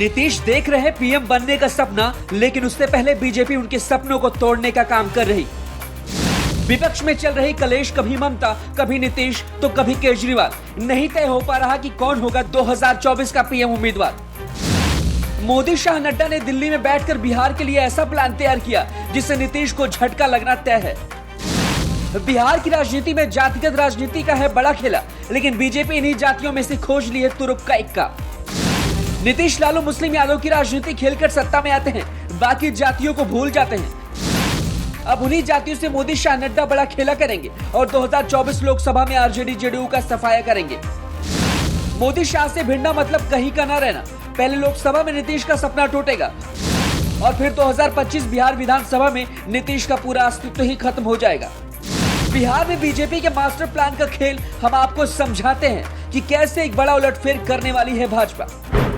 नीतीश देख रहे पीएम बनने का सपना, लेकिन उससे पहले बीजेपी उनके सपनों को तोड़ने का काम कर रही। विपक्ष में चल रही कलेश, कभी ममता, कभी नीतीश तो कभी केजरीवाल। नहीं तय हो पा रहा कि कौन होगा 2024 का पीएम उम्मीदवार। मोदी, शाह, नड्डा ने दिल्ली में बैठकर बिहार के लिए ऐसा प्लान तैयार किया जिससे नीतीश को झटका लगना तय है। बिहार की राजनीति में जातिगत राजनीति का है बड़ा खेला, लेकिन बीजेपी इन्हीं जातियों में से खोज ली है तुरुप का इक्का। नीतीश लालू मुस्लिम यादव की राजनीति खेलकर सत्ता में आते हैं, बाकी जातियों को भूल जाते हैं। अब उन्हीं जातियों से मोदी, शाह, नड्डा बड़ा खेला करेंगे और 2024 लोकसभा में आरजेडी जेडीयू का सफाया करेंगे। मोदी शाह से भिड़ना मतलब कहीं का ना रहना। पहले लोकसभा में नीतीश का सपना टूटेगा और फिर 2025 बिहार विधानसभा में नीतीश का पूरा अस्तित्व ही खत्म हो जाएगा। बिहार में बीजेपी के मास्टर प्लान का खेल हम आपको समझाते हैं कि कैसे एक बड़ा उलटफेर करने वाली है भाजपा।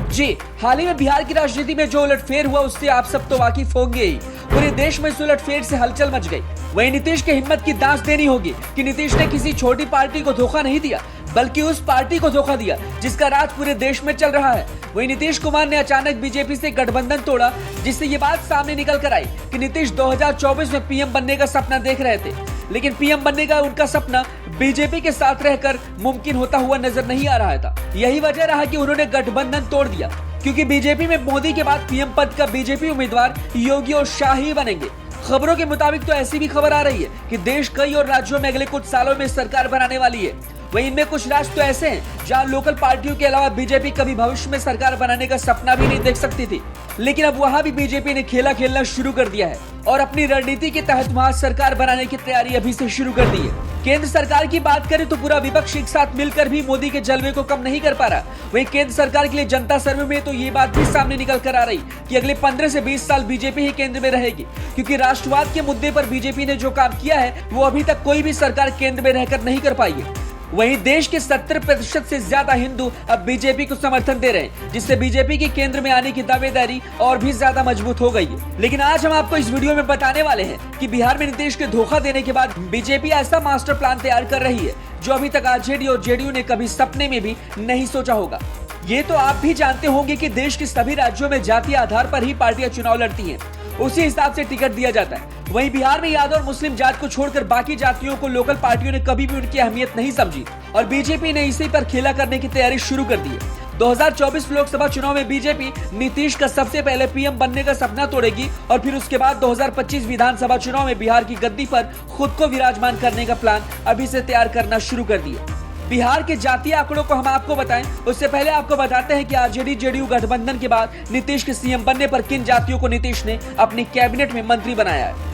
जी, हाल ही में बिहार की राजनीति में जो उलटफेर हुआ उससे आप सब तो वाकिफ होंगे ही। पूरे देश में इस उलटफेर से हलचल मच गई। वहीं नीतीश के हिम्मत की दांत देनी होगी कि नीतीश ने किसी छोटी पार्टी को धोखा नहीं दिया, बल्कि उस पार्टी को धोखा दिया जिसका राज पूरे देश में चल रहा है। वहीं नीतीश कुमार ने अचानक बीजेपी से गठबंधन तोड़ा, जिससे ये बात सामने निकल कर आई कि नीतीश 2024 में पीएम बनने का सपना देख रहे थे, लेकिन पीएम बनने का उनका सपना बीजेपी के साथ रहकर मुमकिन होता हुआ नजर नहीं आ रहा था। यही वजह रहा कि उन्होंने गठबंधन तोड़ दिया, क्योंकि बीजेपी में मोदी के बाद पीएम पद का बीजेपी उम्मीदवार योगी और शाह ही बनेंगे। खबरों के मुताबिक तो ऐसी भी खबर आ रही है कि देश कई और राज्यों में अगले कुछ सालों में सरकार बनाने वाली है। वहीं इनमें कुछ राज्य तो ऐसे हैं जहां लोकल पार्टियों के अलावा बीजेपी कभी भविष्य में सरकार बनाने का सपना भी नहीं देख सकती थी, लेकिन अब वहां भी बीजेपी ने खेला खेलना शुरू कर दिया है और अपनी रणनीति के तहत वहां सरकार बनाने की तैयारी अभी से शुरू कर दी है। केंद्र सरकार की बात करें तो पूरा विपक्ष एक साथ मिलकर भी मोदी के जलवे को कम नहीं कर पा रहा। वहीं केंद्र सरकार के लिए जनता सर्वे में तो ये बात भी सामने निकल कर आ रही कि अगले 15 से 20 साल बीजेपी ही केंद्र में रहेगी, क्योंकि राष्ट्रवाद के मुद्दे पर बीजेपी ने जो काम किया है वो अभी तक कोई भी सरकार केंद्र में रहकर नहीं कर पाई है। वहीं देश के 70% से ज्यादा हिंदू अब बीजेपी को समर्थन दे रहे हैं, जिससे बीजेपी की केंद्र में आने की दावेदारी और भी ज्यादा मजबूत हो गई है। लेकिन आज हम आपको इस वीडियो में बताने वाले हैं कि बिहार में नीतीश के धोखा देने के बाद बीजेपी ऐसा मास्टर प्लान तैयार कर रही है जो अभी तक आरजेडी और जेडीयू ने कभी सपने में भी नहीं सोचा होगा। ये तो आप भी जानते होंगे कि देश के सभी राज्यों में जातीय आधार पर ही पार्टियां चुनाव लड़ती हैं, उसी हिसाब से टिकट दिया जाता है। वहीं बिहार में यादव और मुस्लिम जात को छोड़कर बाकी जातियों को लोकल पार्टियों ने कभी भी उनकी अहमियत नहीं समझी और बीजेपी ने इसी पर खेला करने की तैयारी शुरू कर दी है। 2024 लोकसभा चुनाव में बीजेपी नीतीश का सबसे पहले पीएम बनने का सपना तोड़ेगी और फिर उसके बाद 2025 विधानसभा चुनाव में बिहार की गद्दी पर खुद को विराजमान करने का प्लान अभी से तैयार करना शुरू कर दिया। बिहार के जातीय आंकड़ों को हम आपको बताएं, उससे पहले आपको बताते हैं कि आरजेडी जेडीयू गठबंधन के बाद नीतीश के सीएम बनने पर किन जातियों को नीतीश ने अपनी कैबिनेट में मंत्री बनाया है।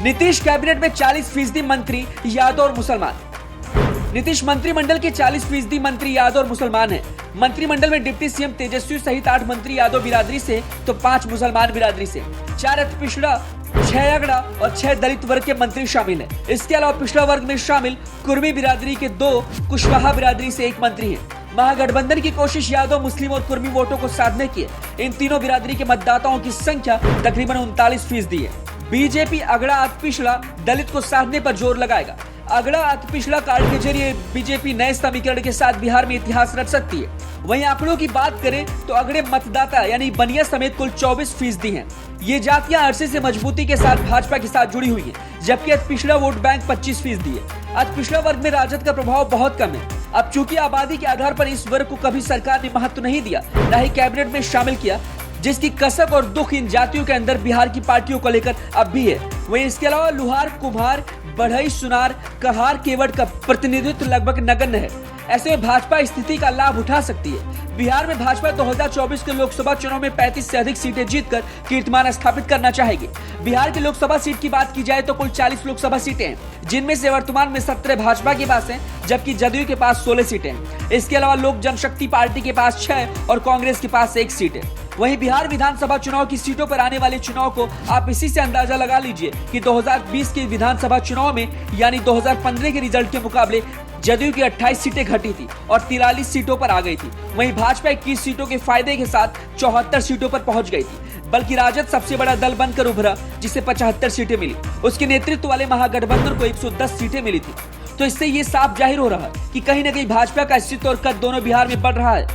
नीतीश कैबिनेट में 40% मंत्री यादव और मुसलमान। नीतीश मंत्रिमंडल के 40% मंत्री यादव और मुसलमान हैं। मंत्रिमंडल में डिप्टी सीएम तेजस्वी सहित 8 मंत्री यादव बिरादरी से तो 5 मुसलमान बिरादरी से, 4 अति पिछड़ा, 6 अगड़ा और 6 दलित वर्ग के मंत्री शामिल हैं। इसके अलावा पिछड़ा वर्ग में शामिल कुर्मी बिरादरी के 2, कुशवाहा बिरादरी से 1 मंत्री हैं। महागठबंधन की कोशिश यादव, मुस्लिम और कुर्मी वोटों को साधने की है। इन तीनों बिरादरी के मतदाताओं की संख्या तकरीबन 39% है। बीजेपी अगड़ा, अति पिछड़ा, दलित को साधने पर जोर लगाएगा। अगड़ा अति पिछड़ा कार्ड के जरिए बीजेपी नए समीकरण के साथ बिहार में इतिहास रच सकती है। वहीं आंकड़ों की बात करें तो अगड़े मतदाता यानी बनिया समेत कुल 24% हैं। ये जातियां अरसे से मजबूती के साथ भाजपा के साथ जुड़ी हुई हैं, जबकि अति पिछड़ा वोट बैंक 25% है। अति पिछड़ा वर्ग में राजद का प्रभाव बहुत कम है। अब चूंकि आबादी के आधार पर इस वर्ग को कभी सरकार ने महत्व नहीं दिया, न ही कैबिनेट में शामिल किया, जिसकी कसक और दुख इन जातियों के अंदर बिहार की पार्टियों को लेकर अब भी है। वहीं इसके अलावा लुहार, कुम्हार, बढ़ई, सुनार, कहार, केवट का प्रतिनिधित्व लगभग नगण्य है। ऐसे में भाजपा स्थिति का लाभ उठा सकती है। बिहार में भाजपा 2024 के लोकसभा चुनाव में 35 से अधिक सीटें जीतकर कीर्तिमान स्थापित करना चाहेगी। बिहार की लोकसभा सीट की बात की जाए तो कुल 40 लोकसभा सीटें हैं, जिनमें से वर्तमान में 17 भाजपा के पास हैं, जबकि जदयू के पास 16 सीटें हैं। इसके अलावा लोक जनशक्ति पार्टी के पास 6 और कांग्रेस के पास 1 सीट है। वहीं बिहार विधानसभा चुनाव की सीटों पर आने वाले चुनाव को आप इसी से अंदाजा लगा लीजिए कि 2020 के विधानसभा चुनाव में यानी 2015 के रिजल्ट के मुकाबले जदयू की 28 सीटें घटी थी और 43 सीटों पर आ गई थी। वहीं भाजपा 21 सीटों के फायदे के साथ 74 सीटों पर पहुंच गई थी, बल्कि राजद सबसे बड़ा दल बनकर उभरा, जिसे 75 सीटें मिली। उसके नेतृत्व वाले महागठबंधन को 110 सीटें मिली थी। तो इससे ये साफ जाहिर हो रहा है कि कहीं न कहीं भाजपा का अस्तित्व और कद दोनों बिहार में बढ़ रहा है।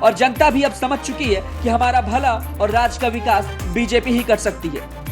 और जनता भी अब समझ चुकी है कि हमारा भला और राज्य का विकास बीजेपी ही कर सकती है।